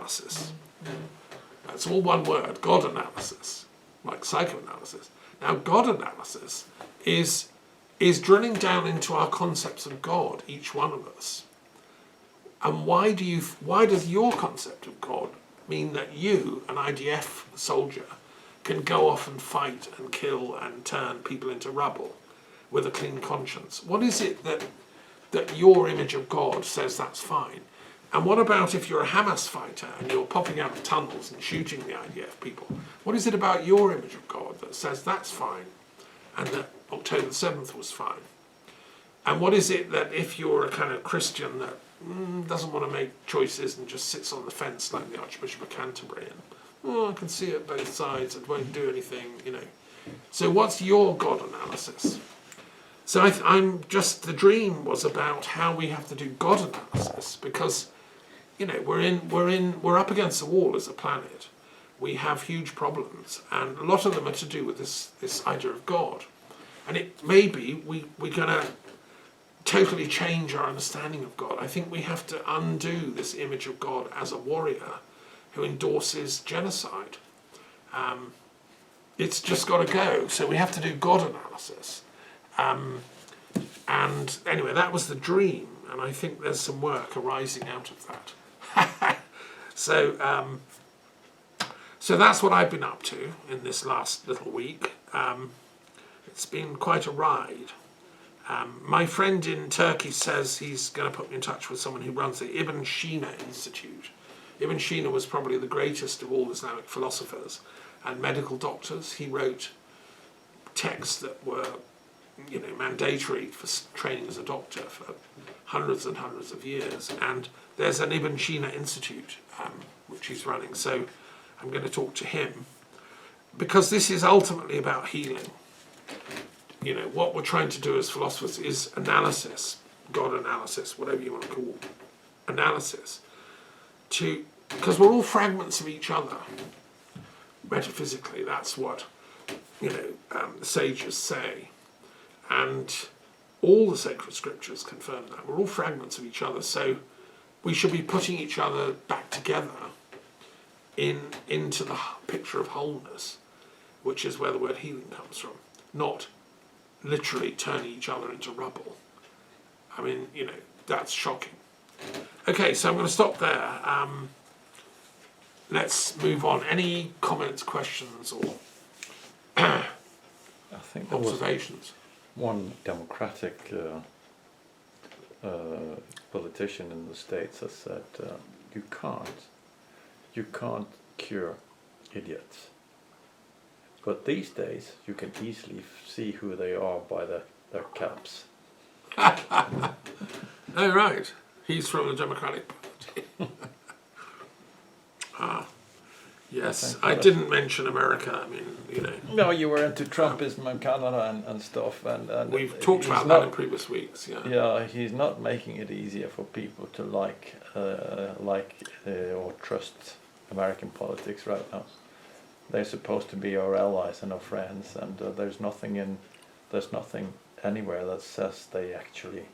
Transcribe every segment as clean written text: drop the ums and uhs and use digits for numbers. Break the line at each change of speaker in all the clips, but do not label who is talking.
analysis. That's all one word, God analysis, like psychoanalysis. Now, God analysis is drilling down into our concepts of God, each one of us. And why does your concept of God mean that you, an IDF soldier, can go off and fight and kill and turn people into rubble with a clean conscience? What is it that your image of God says that's fine? And what about if you're a Hamas fighter and you're popping out of tunnels and shooting the IDF people? What is it about your image of God that says that's fine and that October the 7th was fine? And what is it that if you're a kind of Christian that doesn't want to make choices and just sits on the fence like the Archbishop of Canterbury and, I can see it both sides, it won't do anything, So what's your God analysis? So the dream was about how we have to do God analysis because, we're up against the wall as a planet. We have huge problems, and a lot of them are to do with this idea of God. And it may be we're going to totally change our understanding of God. I think we have to undo this image of God as a warrior who endorses genocide. It's just got to go. So we have to do God analysis. And anyway, that was the dream, and I think there's some work arising out of that. So that's what I've been up to in this last little week. It's been quite a ride. My friend in Turkey says he's going to put me in touch with someone who runs the Ibn Sina Institute. Ibn Sina was probably the greatest of all Islamic philosophers and medical doctors. He wrote texts that were, mandatory for training as a doctor for hundreds and hundreds of years. And there's an Ibn Sina Institute, which he's running. So I'm going to talk to him because this is ultimately about healing. What we're trying to do as philosophers is analysis, God analysis, whatever you want to call analysis, because we're all fragments of each other. Metaphysically, that's what the sages say, and all the sacred scriptures confirm that we're all fragments of each other. So we should be putting each other back together into the picture of wholeness, which is where the word healing comes from, not literally turning each other into rubble. I mean, that's shocking. Okay, so I'm going to stop there. Let's move on. Any comments, questions, or
I think there
observations?
Was one Democratic politician in the States has said, you can't cure idiots. But these days, you can easily see who they are by their caps.
Oh, right. He's from the Democratic Party. Yes. I didn't mention America. I mean,
No, you were into Trumpism and Canada and stuff. And
we've talked about that in previous weeks, yeah.
Yeah, he's not making it easier for people to like or trust American politics right now. They're supposed to be our allies and our friends, and there's nothing anywhere that says they actually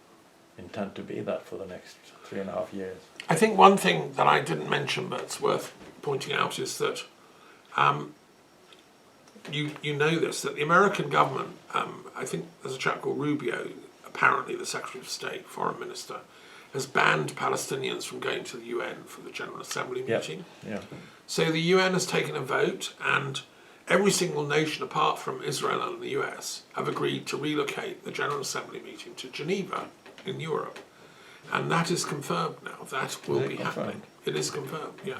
intend to be that for the next 3.5 years.
I think one thing that I didn't mention but it's worth pointing out is that you know this, that the American government, I think there's a chap called Rubio, apparently the Secretary of State, Foreign Minister, has banned Palestinians from going to the UN for the General Assembly meeting.
Yeah.
So the UN has taken a vote, and every single nation apart from Israel and the US have agreed to relocate the General Assembly meeting to Geneva in Europe. And that is confirmed now. That will be happening. It is confirmed, yeah.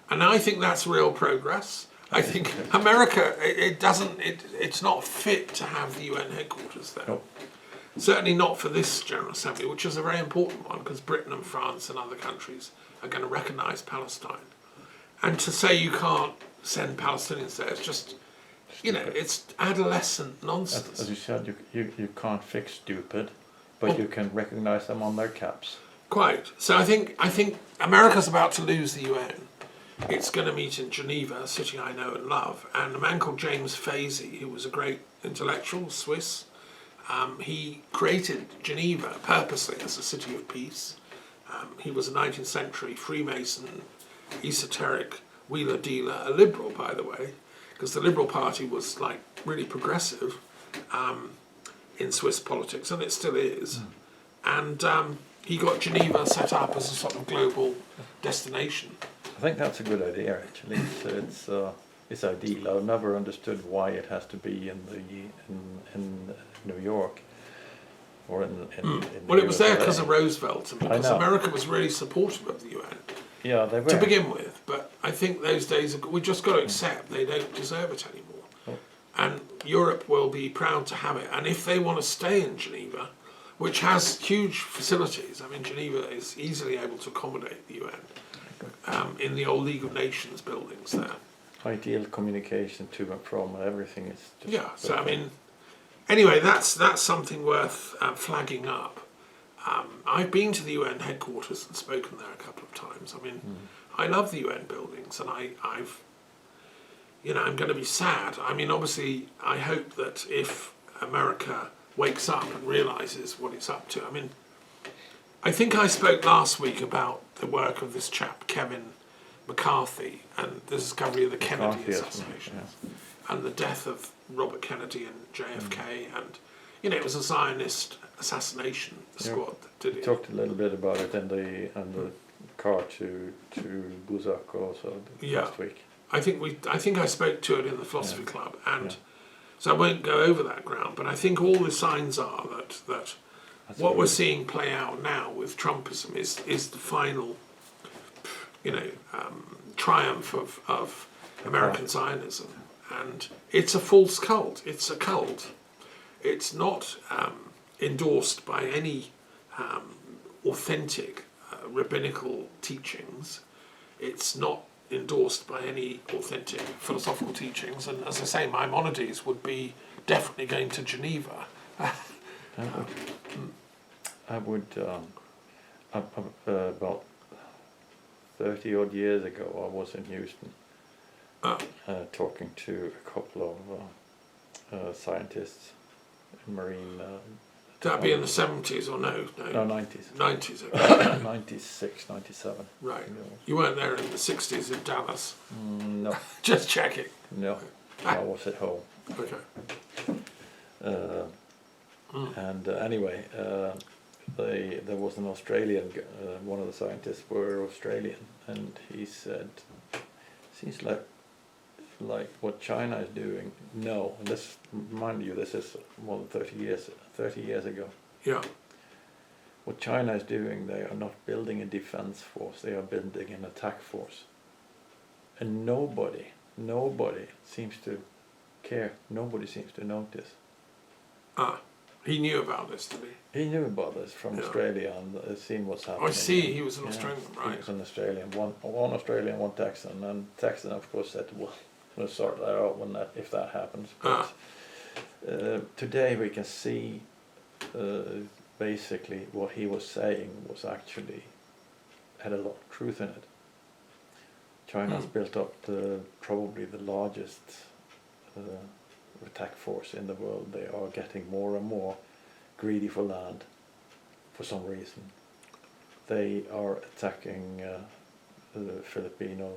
And I think that's real progress. I think America, it's not fit to have the UN headquarters there.
Nope.
Certainly not for this General Assembly, which is a very important one because Britain and France and other countries are going to recognise Palestine. And to say you can't send Palestinians there, it's just, it's adolescent nonsense.
As you said, you can't fix stupid, but you can recognise them on their caps.
Quite. So I think America's about to lose the UN. It's going to meet in Geneva, a city I know and love, and a man called James Fasey, who was a great intellectual, Swiss, he created Geneva purposely as a city of peace. He was a 19th century Freemason esoteric wheeler dealer, a liberal, by the way, because the Liberal Party was like really progressive in Swiss politics, and it still is. And he got Geneva set up as a sort of global destination.
I think that's a good idea, actually. It's ideal. I've never understood why it has to be in New York or in
Well, it was there
USA.
because of Roosevelt, and because
know.
America was really supportive of the UN
Yeah, they were.
to begin with. But I think those days, we just got to accept they don't deserve it anymore.
Oh.
And Europe will be proud to have it. And if they want to stay in Geneva, which has huge facilities, I mean, Geneva is easily able to accommodate the UN in the old League of Nations buildings there.
Ideal communication to and from, and everything is just...
Yeah, so I mean, anyway, that's something worth flagging up. I've been to the UN headquarters and spoken there a couple of times. I mean, I love the UN buildings, and I've, I'm going to be sad. I mean, obviously, I hope that if America wakes up and realises what it's up to. I mean, I think I spoke last week about the work of this chap, Kevin McCarthy, and the discovery of the Kennedy assassination, and the death of Robert Kennedy and JFK, and it was a Zionist assassination squad that did it.
We talked a little bit about it in the car to Buzak also last week.
I think I spoke to it in the Philosophy Club, and so I won't go over that ground. But I think all the signs are that what we're seeing play out now with Trumpism is the final, triumph of American Zionism, and it's a false cult. It's a cult. It's not endorsed by any authentic rabbinical teachings. It's not endorsed by any authentic philosophical teachings. And as I say, Maimonides would be definitely going to Geneva.
I would about 30 odd years ago, I was in Houston talking to a couple of scientists in marine.
That'd be in the 70s or no?
No, 90s.
90s, okay.
96, 97.
Right. You weren't there in the 60s in Dallas?
No.
Just checking.
No, I was at home.
Okay.
And anyway, there was an Australian, one of the scientists were Australian, and he said, seems like what China is doing. No, and this, mind you, this is more than 30 years ago.
Yeah.
What China is doing, they are not building a defense force, they are building an attack force. And nobody seems to care, nobody seems to notice.
He knew about this, did he?
He knew about this from Australia and seen what's happening.
I see, he was an Australian, right.
He was an Australian, one Australian, one Texan, and Texan of course said, well, we'll sort that out if that happens. But today we can see basically what he was saying was actually had a lot of truth in it. China's built up probably the largest attack force in the world. They are getting more and more greedy for land for some reason. They are attacking the Filipino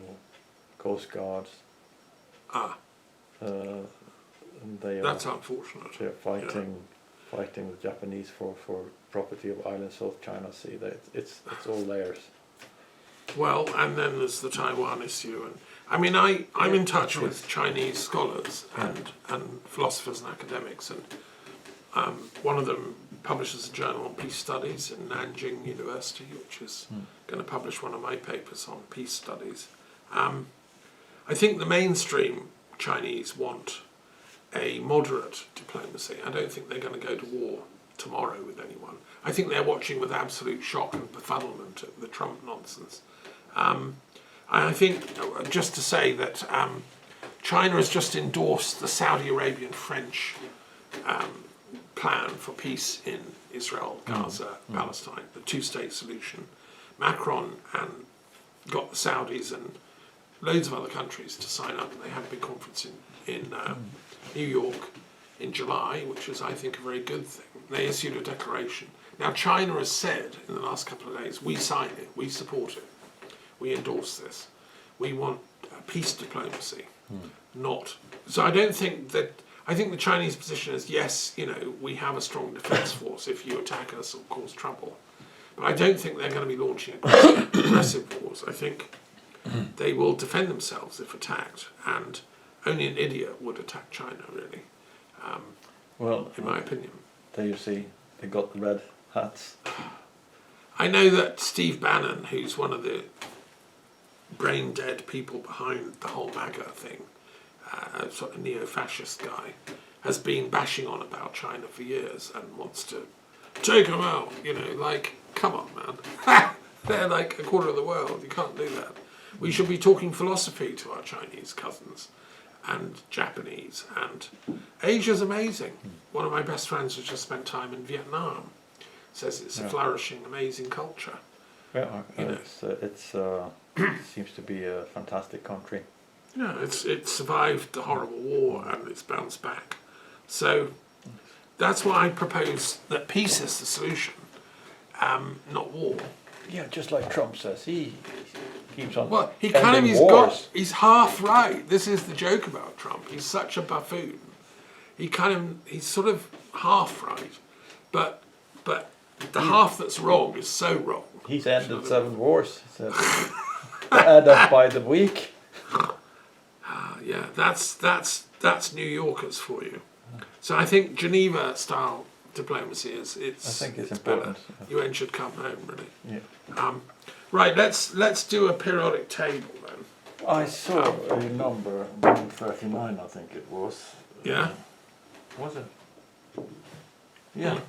Coast Guards.
That's unfortunate.
They're fighting the Japanese for property of island South China Sea. It's all theirs.
Well, and then there's the Taiwan issue, and I mean, I'm in touch with Chinese scholars and philosophers and academics, and one of them publishes a journal on peace studies in Nanjing University, which is going to publish one of my papers on peace studies. I think the mainstream Chinese want a moderate diplomacy. I don't think they're going to go to war tomorrow with anyone. I think they're watching with absolute shock and befuddlement at the Trump nonsense. I think, just to say that China has just endorsed the Saudi Arabian-French plan for peace in Israel, Gaza, Palestine, the two-state solution. Macron got the Saudis and loads of other countries to sign up. They had a big conference in New York in July, which is, I think, a very good thing. They issued a declaration. Now, China has said in the last couple of days, we sign it, we support it, we endorse this. We want peace diplomacy, not. So I don't think that. I think the Chinese position is yes, we have a strong defence force if you attack us or cause trouble, but I don't think they're going to be launching aggressive wars. I think they will defend themselves if attacked, and only an idiot would attack China, really.
Well,
in my opinion.
There you see, they got the red hats.
I know that Steve Bannon, who's one of the brain-dead people behind the whole MAGA thing, a sort of neo-fascist guy, has been bashing on about China for years and wants to take them out, come on, man. They're like a quarter of the world, you can't do that. We should be talking philosophy to our Chinese cousins and Japanese, and Asia's amazing. One of my best friends has just spent time in Vietnam. Says it's a flourishing, amazing culture.
Yeah, it seems to be a fantastic country.
Yeah, it's survived the horrible war and it's bounced back. So that's why I propose that peace is the solution, not war.
Yeah, just like Trump says, he keeps on.
Well, he's half right. This is the joke about Trump. He's such a buffoon. He's sort of half right, but the half that's wrong is so wrong.
He's ended 7 wars. So add up by the week.
Yeah, that's New Yorkers for you. So I think Geneva-style diplomacy is important.
Better.
UN should come home, really.
Yeah.
Right, let's do a periodic table then.
I saw a number 139, I think it was.
Yeah.
Was it? Yeah.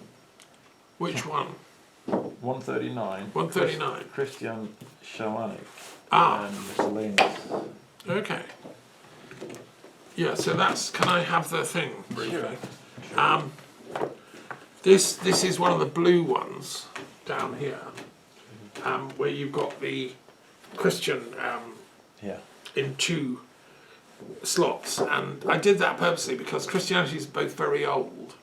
Which one?
139.
139.
Christian shamanic
Ah.
and miscellaneous.
Okay. Yeah, so can I have the thing briefly?
Sure.
This is one of the blue ones down here, where you've got the Christian in 2 slots, and I did that purposely because Christianity is both very old,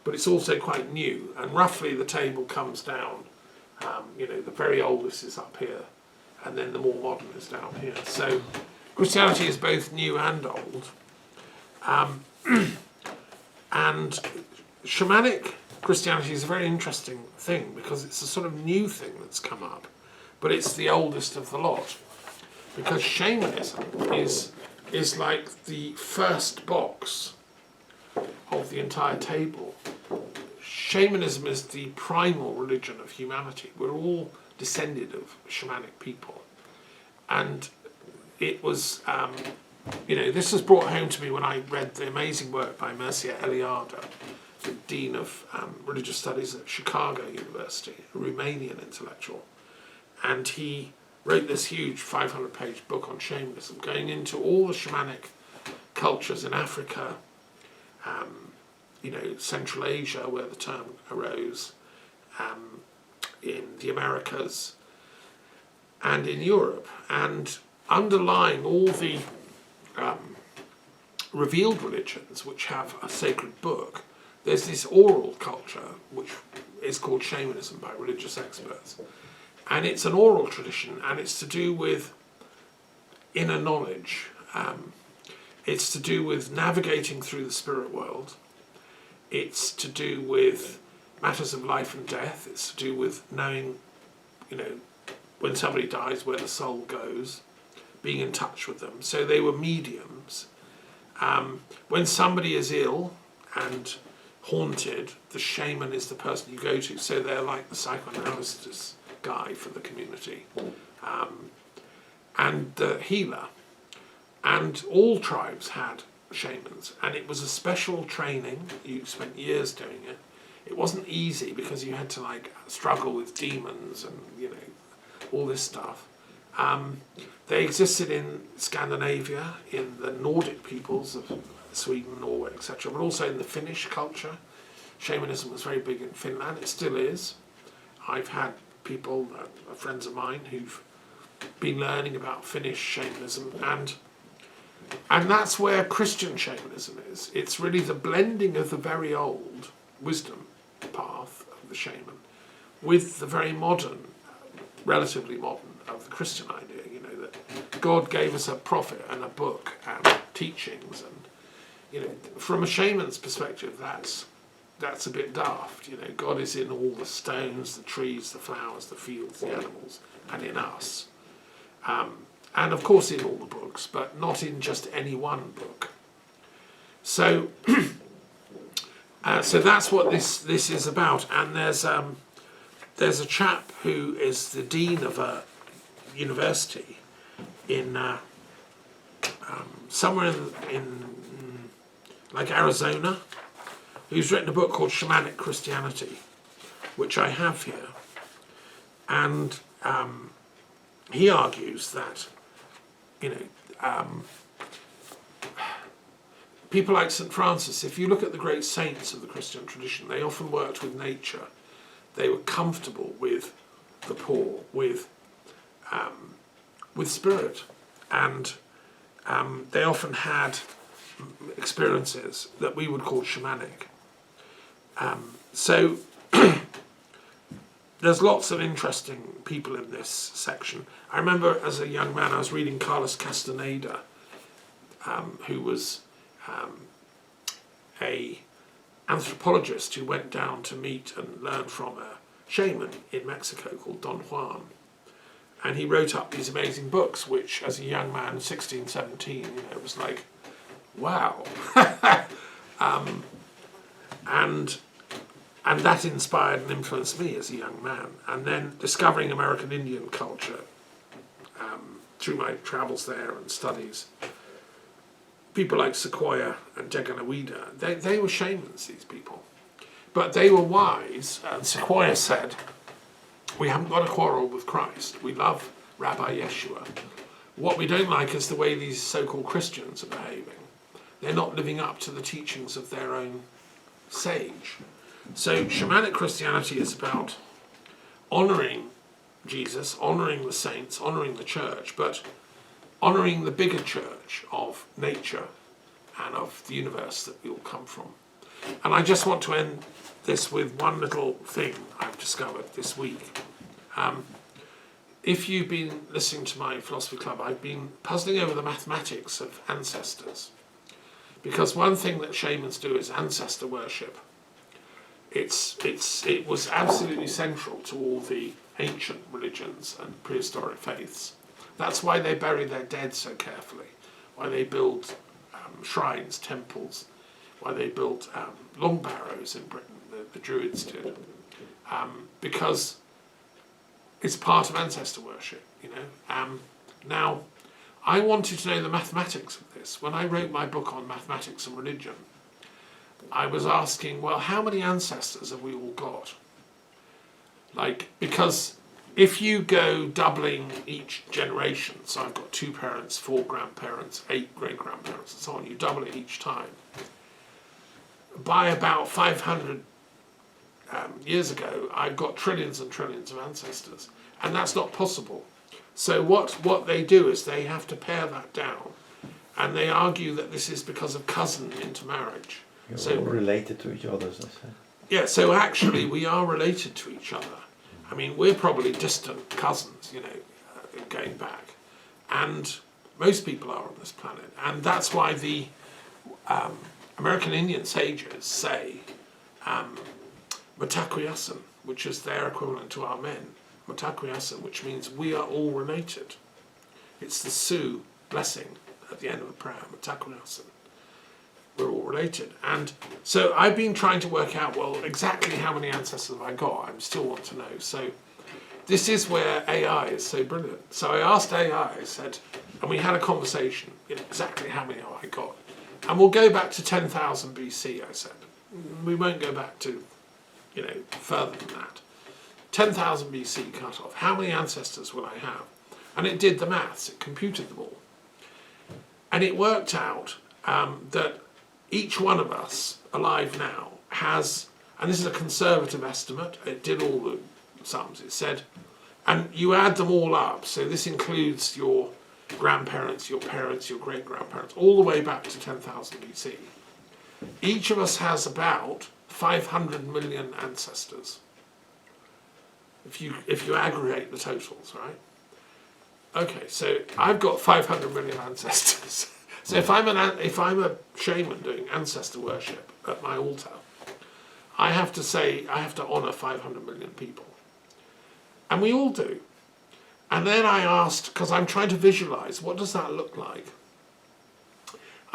but it's also quite new, and roughly the table comes down. The very oldest is up here, and then the more modern is down here. So Christianity is both new and old. And shamanic Christianity is a very interesting thing because it's a sort of new thing that's come up, but it's the oldest of the lot. Because shamanism is like the first box of the entire table. Shamanism is the primal religion of humanity. We're all descended of shamanic people. And it was, this was brought home to me when I read the amazing work by Mircea Eliade, the Dean of Religious Studies at Chicago University, a Romanian intellectual. And he wrote this huge 500-page book on shamanism, going into all the shamanic cultures in Africa, Central Asia, where the term arose, in the Americas, and in Europe. And underlying all the revealed religions which have a sacred book, there's this oral culture which is called shamanism by religious experts. And it's an oral tradition, and it's to do with inner knowledge. It's to do with navigating through the spirit world. It's to do with matters of life and death. It's to do with knowing, when somebody dies, where the soul goes, being in touch with them. So they were mediums. When somebody is ill and haunted, the shaman is the person you go to. So they're like the psychoanalyst guy for the community, and the healer. And all tribes had shamans, and it was a special training. You spent years doing it. It wasn't easy because you had to struggle with demons and all this stuff. They existed in Scandinavia, in the Nordic peoples of Sweden, Norway, etc., but also in the Finnish culture. Shamanism was very big in Finland. It still is. I've had people, friends of mine, who've been learning about Finnish shamanism, and that's where Christian shamanism is. It's really the blending of the very old wisdom path of the shaman with the very modern, relatively modern, of the Christian idea, that God gave us a prophet and a book and teachings, and you know, from a shaman's perspective, that's a bit daft. You know, God is in all the stones, the trees, the flowers, the fields, the animals, and in us. And of course in all the books, but not in just any one book. So, so that's what this is about. And there's a chap who is the dean of a university in somewhere in like Arizona, who's written a book called Shamanic Christianity, which I have here. And he argues that, you know, people like St. Francis, if you look at the great saints of the Christian tradition, they often worked with nature. They were comfortable with the poor, with spirit, and they often had experiences that we would call shamanic. So there's lots of interesting people in this section. I remember as a young man I was reading Carlos Castaneda, who was a anthropologist who went down to meet and learn from a shaman in Mexico called Don Juan. And he wrote up these amazing books, which as a young man, 16, 17, you know, it was like, wow. And that inspired and influenced me as a young man. And then discovering American Indian culture through my travels there and studies. People like Sequoia and Deganawida, they were shamans, these people. But they were wise, and Sequoia said, we haven't got a quarrel with Christ. We love Rabbi Yeshua. What we don't like is the way these so-called Christians are behaving. They're not living up to the teachings of their own sage. So shamanic Christianity is about honouring Jesus, honouring the saints, honouring the church, but honouring the bigger church of nature and of the universe that we all come from. And I just want to end this with one little thing I've discovered this week. If you've been listening to my philosophy club, I've been puzzling over the mathematics of ancestors. Because one thing that shamans do is ancestor worship. It was absolutely central to all the ancient religions and prehistoric faiths. That's why they bury their dead so carefully, why they build shrines, temples, why they built long barrows in Britain, the Druids did, because it's part of ancestor worship, you know. Now, I wanted to know the mathematics of this. When I wrote my book on mathematics and religion, I was asking, well, how many ancestors have we all got? Like, because if you go doubling each generation, so I've got 2 parents, 4 grandparents, 8 great-grandparents, and so on, you double it each time. By about 500 years ago, I've got trillions and trillions of ancestors, and that's not possible. So what they do is they have to pare that down, and they argue that this is because of cousin intermarriage.
You're all related to each other, as I say.
Yeah, so actually we are related to each other. I mean, we're probably distant cousins, you know, going back. And most people are on this planet. And that's why the American Indian sages say Matakuyasan, which is their equivalent to Amen. Matakuyasan, which means we are all related. It's the Sioux blessing at the end of a prayer, Matakuyasan. We're all related. And so I've been trying to work out, well, exactly how many ancestors have I got? I still want to know. So this is where AI is so brilliant. So I asked AI, I said, and we had a conversation, you know, exactly how many have I got? And we'll go back to 10,000 BC, I said. We won't go back to, you know, further than that. 10,000 BC cut off. How many ancestors will I have? And it did the maths, it computed them all. And it worked out that each one of us alive now has, and this is a conservative estimate, it did all the sums, it said, and you add them all up, so this includes your grandparents, your parents, your great-grandparents, all the way back to 10,000 BC. Each of us has about 500 million ancestors, if you aggregate the totals, right? Okay, so I've got 500 million ancestors. So if I'm a shaman doing ancestor worship at my altar, I have to honour 500 million people, and we all do. And then I asked, because I'm trying to visualise what does that look like,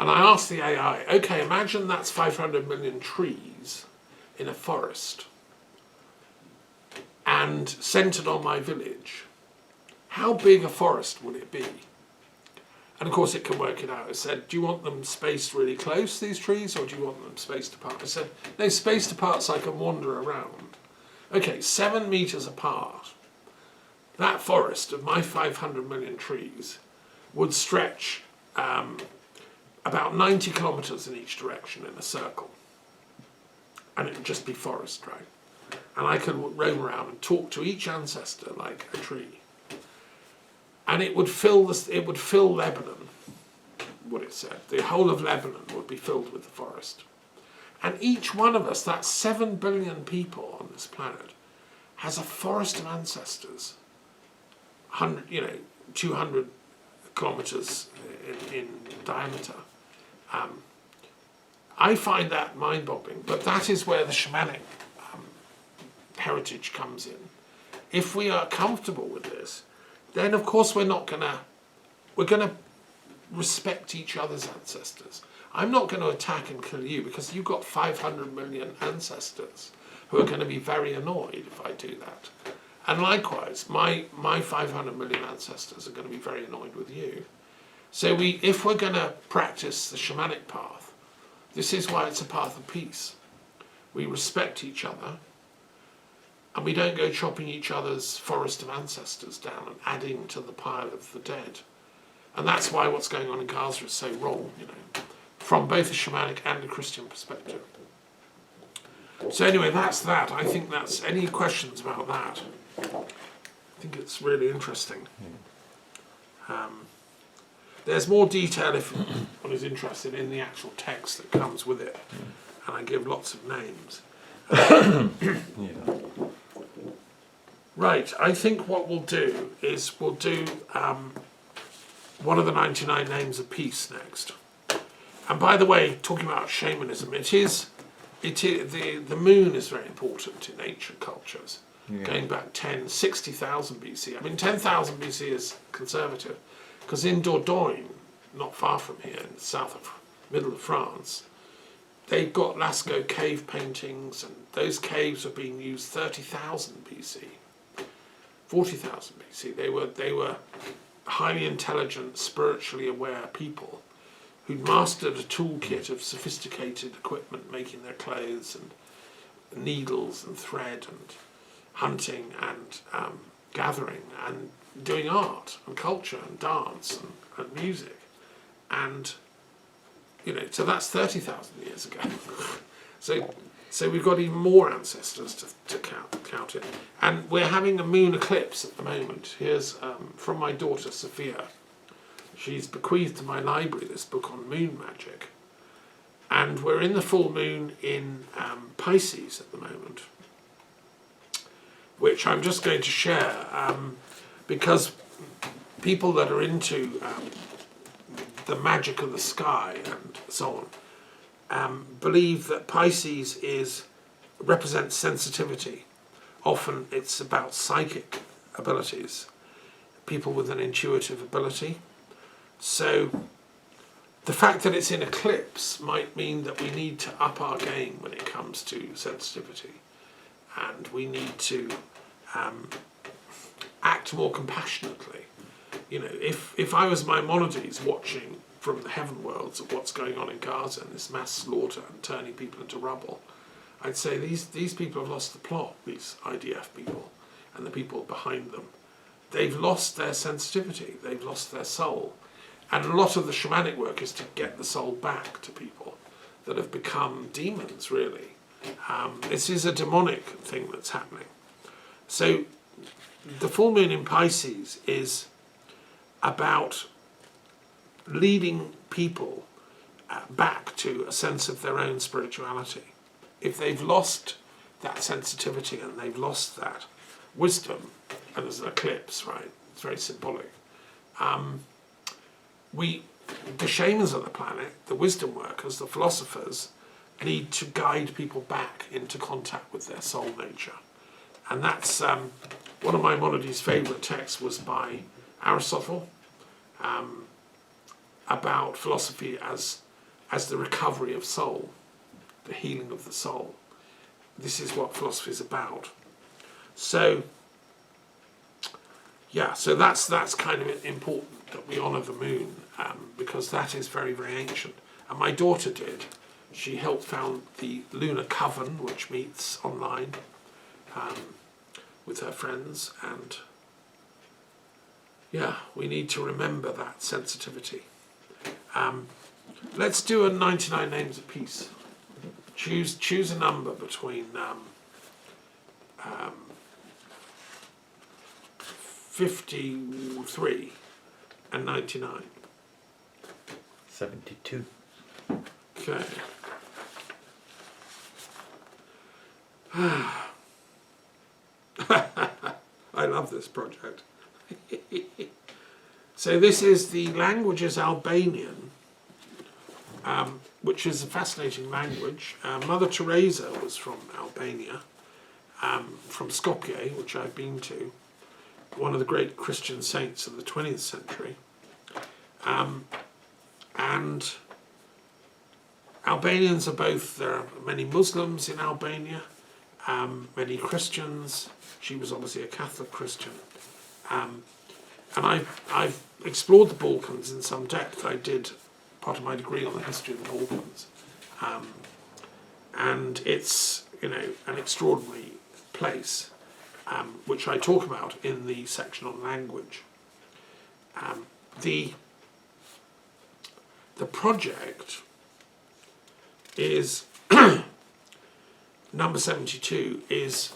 and I asked the AI, okay, imagine that's 500 million trees in a forest, and centred on my village. How big a forest would it be? And of course it can work it out. It said, do you want them spaced really close, these trees, or do you want them spaced apart? I said, no, spaced apart so I can wander around. Okay, 7 metres apart. That forest of my 500 million trees would stretch about 90 kilometres in each direction in a circle. And it would just be forest, right? And I could roam around and talk to each ancestor like a tree. And it would fill Lebanon, what it said. The whole of Lebanon would be filled with the forest. And each one of us, that's 7 billion people on this planet, has a forest of ancestors, 200 kilometres in diameter. I find that mind-boggling, but that is where the shamanic heritage comes in. If we are comfortable with this, then of course we're gonna respect each other's ancestors. I'm not going to attack and kill you because you've got 500 million ancestors who are going to be very annoyed if I do that. And likewise, my 500 million ancestors are going to be very annoyed with you. So if we're going to practice the shamanic path, this is why it's a path of peace. We respect each other, and we don't go chopping each other's forest of ancestors down and adding to the pile of the dead. And that's why what's going on in Gaza is so wrong, from both a shamanic and a Christian perspective. So anyway, that's that. I think that's, any questions about that? I think it's really interesting. There's more detail if one is interested in the actual text that comes with it. And I give lots of names. Right, I think what we'll do is we'll do one of the 99 names of peace next. And by the way, talking about shamanism, the moon is very important in ancient cultures. Going back 60,000 BC. I mean, 10,000 BC is conservative, because in Dordogne, not far from here, in the middle of France, they've got Lascaux cave paintings, and those caves were being used 30,000 BC, 40,000 BC. They were highly intelligent, spiritually aware people who'd mastered a toolkit of sophisticated equipment, making their clothes and needles and thread and hunting and gathering and doing art and culture and dance and music. And, so that's 30,000 years ago. So we've got even more ancestors to count it. And we're having a moon eclipse at the moment. Here's from my daughter, Sophia. She's bequeathed to my library this book on moon magic. And we're in the full moon in Pisces at the moment, which I'm just going to share because people that are into the magic of the sky and so on believe that Pisces represents sensitivity. Often it's about psychic abilities, people with an intuitive ability. So the fact that it's in eclipse might mean that we need to up our game when it comes to sensitivity, and we need to act more compassionately. If I was Maimonides watching from the heaven worlds of what's going on in Gaza and this mass slaughter and turning people into rubble, I'd say these people have lost the plot, these IDF people and the people behind them. They've lost their sensitivity, they've lost their soul. And a lot of the shamanic work is to get the soul back to people that have become demons, really. This is a demonic thing that's happening. So the full moon in Pisces is about leading people back to a sense of their own spirituality. If they've lost that sensitivity and they've lost that wisdom, and there's an eclipse, right? It's very symbolic. The shamans of the planet, the wisdom workers, the philosophers, need to guide people back into contact with their soul nature. And that's one of Maimonides' favourite texts was by Aristotle, about philosophy as the recovery of soul, the healing of the soul. This is what philosophy is about. So, yeah, so that's kind of important that we honour the moon, because that is very, very ancient. And my daughter did. She helped found the Lunar Coven, which meets online with her friends. And yeah, we need to remember that sensitivity. Let's do a 99 names apiece. Choose a number between 53 and 99.
72.
Okay. I love this project. So this is the Languages Albanian, which is a fascinating language. Mother Teresa was from Albania, from Skopje, which I've been to, one of the great Christian saints of the 20th century. And Albanians are both, there are many Muslims in Albania, many Christians. She was obviously a Catholic Christian. And I've explored the Balkans in some depth. I did part of my degree on the history of the Balkans. And it's, you know, an extraordinary place, which I talk about in the section on language. The project is, number 72 is,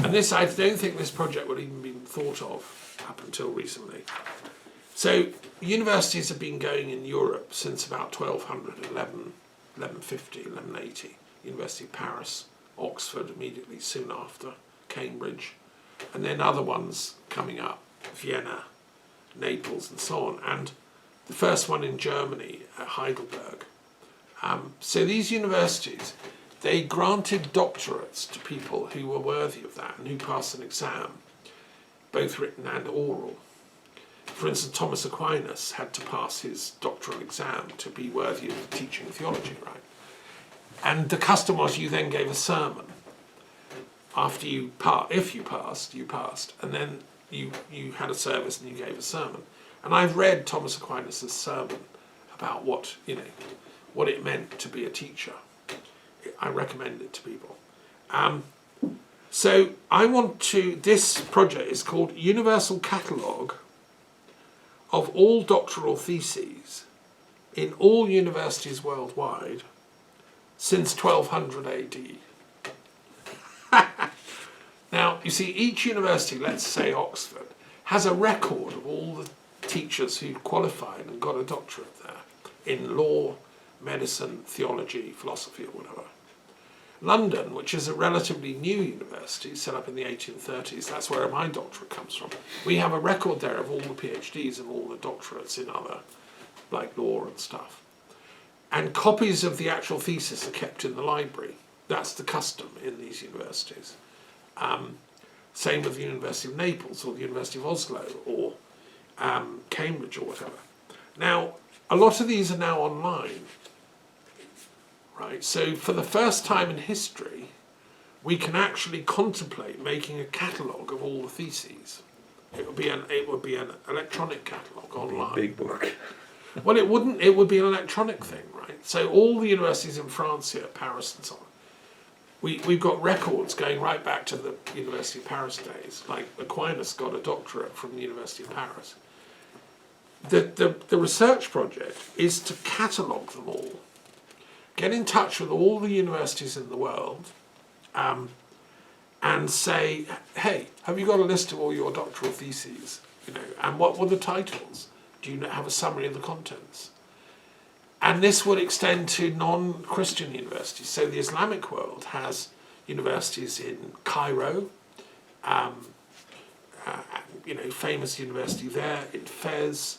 and this, I don't think this project would even been thought of up until recently. So universities have been going in Europe since about 1200, 1150, 1180. University of Paris, Oxford immediately soon after, Cambridge, and then other ones coming up, Vienna, Naples and so on, and the first one in Germany at Heidelberg. So these universities, they granted doctorates to people who were worthy of that and who passed an exam, both written and oral. For instance, Thomas Aquinas had to pass his doctoral exam to be worthy of teaching theology, right? And the custom was you then gave a sermon. After you if you passed, you passed. And then you had a service and you gave a sermon. And I've read Thomas Aquinas' sermon about what it meant to be a teacher. I recommend it to people. So this project is called Universal Catalogue of all doctoral theses in all universities worldwide since 1200 AD. Now, you see, each university, let's say Oxford, has a record of all the teachers who qualified and got a doctorate there in law, medicine, theology, philosophy, or whatever. London, which is a relatively new university set up in the 1830s, that's where my doctorate comes from. We have a record there of all the PhDs and all the doctorates in other, like law and stuff. And copies of the actual thesis are kept in the library. That's the custom in these universities. Same with the University of Naples or the University of Oslo or Cambridge or whatever. Now, a lot of these are now online. Right, so for the first time in history, we can actually contemplate making a catalogue of all the theses. It would be an electronic catalogue online.
Big book.
Well, it wouldn't. It would be an electronic thing, right? So all the universities in France here, Paris and so on, we've got records going right back to the University of Paris days. Like Aquinas got a doctorate from the University of Paris. The research project is to catalogue them all. Get in touch with all the universities in the world and say, hey, have you got a list of all your doctoral theses? You know, and what were the titles? Do you have a summary of the contents? And this would extend to non-Christian universities. So the Islamic world has universities in Cairo, famous university there, in Fez,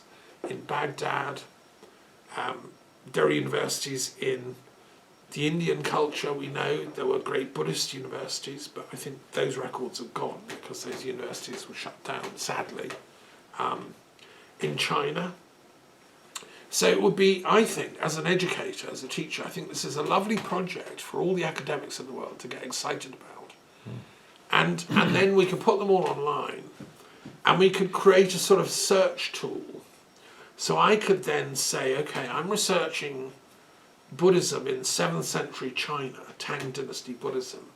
in Baghdad. There are universities in the Indian culture. We know there were great Buddhist universities, but I think those records have gone because those universities were shut down, sadly. In China. So it would be, I think, as an educator, as a teacher, I think this is a lovely project for all the academics in the world to get excited about. And then we could put them all online, and we could create a sort of search tool. So I could then say, okay, I'm researching Buddhism in 7th century China, Tang Dynasty Buddhism.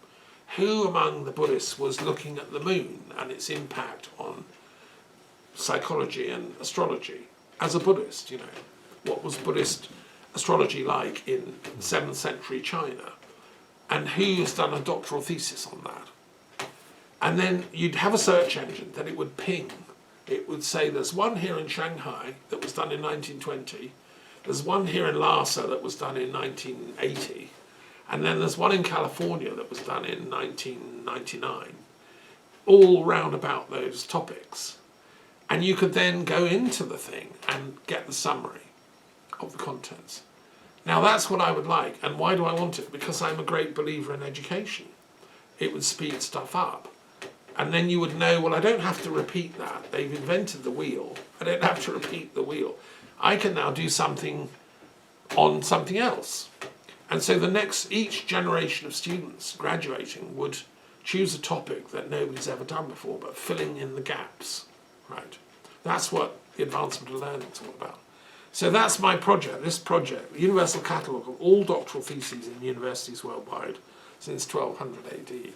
Who among the Buddhists was looking at the moon and its impact on psychology and astrology? As a Buddhist, what was Buddhist astrology like in 7th century China? And who's done a doctoral thesis on that? And then you'd have a search engine that it would ping. It would say there's one here in Shanghai that was done in 1920, there's one here in Lhasa that was done in 1980, and then there's one in California that was done in 1999, all round about those topics. And you could then go into the thing and get the summary of the contents. Now that's what I would like. And why do I want it? Because I'm a great believer in education. It would speed stuff up. And then you would know, well, I don't have to repeat that. They've invented the wheel. I don't have to repeat the wheel. I can now do something on something else. And so each generation of students graduating would choose a topic that nobody's ever done before, but filling in the gaps. Right, that's what the advancement of learning is all about. So that's my project, this project, the Universal Catalogue of all doctoral theses in universities worldwide since 1200 AD.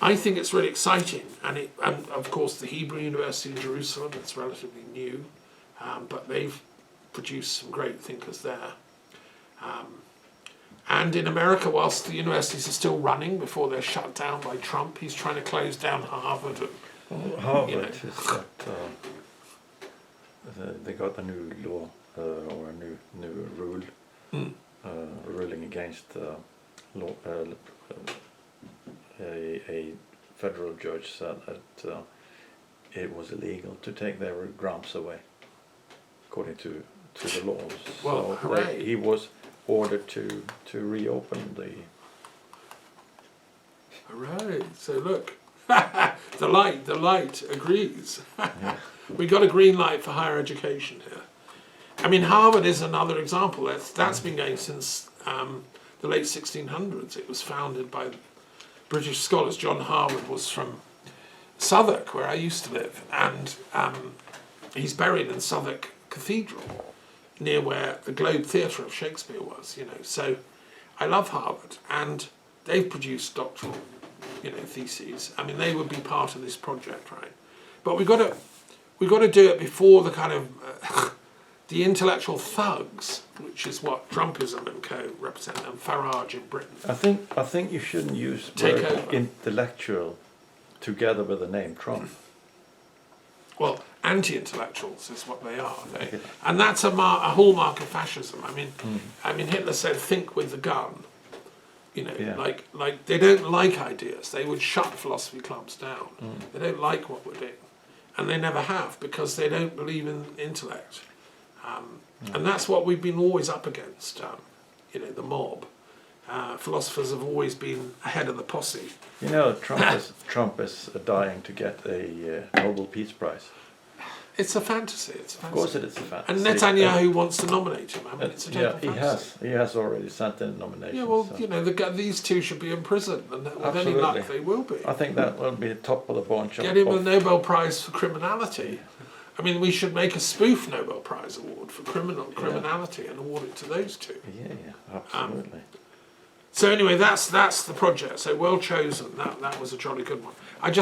I think it's really exciting, and of course the Hebrew University in Jerusalem, it's relatively new, but they've produced some great thinkers there. And in America, whilst the universities are still running before they're shut down by Trump, he's trying to close down Harvard and
Harvard is that they got a new law or a new rule ruling against a federal judge said that it was illegal to take their grants away, according to the laws.
Well,
so he was ordered to reopen the.
Hooray! So look. The light agrees.
Yeah.
We got a green light for higher education here. I mean, Harvard is another example. That's been going since the late 1600s. It was founded by British scholars. John Harvard was from Southwark, where I used to live, and he's buried in Southwark Cathedral, near where the Globe Theatre of Shakespeare was. So I love Harvard, and they've produced doctoral theses. I mean, they would be part of this project, right? But we've got to do it before the kind of the intellectual thugs, which is what Trumpism and co represent, and Farage in Britain.
I think you shouldn't use
Take
word
over.
intellectual together with the name Trump.
Well, anti-intellectuals is what they are, and that's a hallmark of fascism. I mean, Hitler said, "Think with the gun." Like they don't like ideas. They would shut philosophy clubs down. They don't like what we're doing, and they never have, because they don't believe in intellect. And that's what we've been always up against. The mob. Philosophers have always been ahead of the posse.
Trump is dying to get a Nobel Peace Prize.
It's a fantasy.
Of course it is a fantasy.
And Netanyahu wants to nominate him. It's a total fantasy.
He has already sent in nominations.
Yeah, well, these two should be in prison, and with any luck they will be.
I think that will be top of the bunch.
Get him a Nobel Prize for criminality. I mean, we should make a spoof Nobel Prize award for criminality and award it to those two.
Yeah, absolutely.
So anyway, that's the project. So well chosen. That was a jolly good one. I just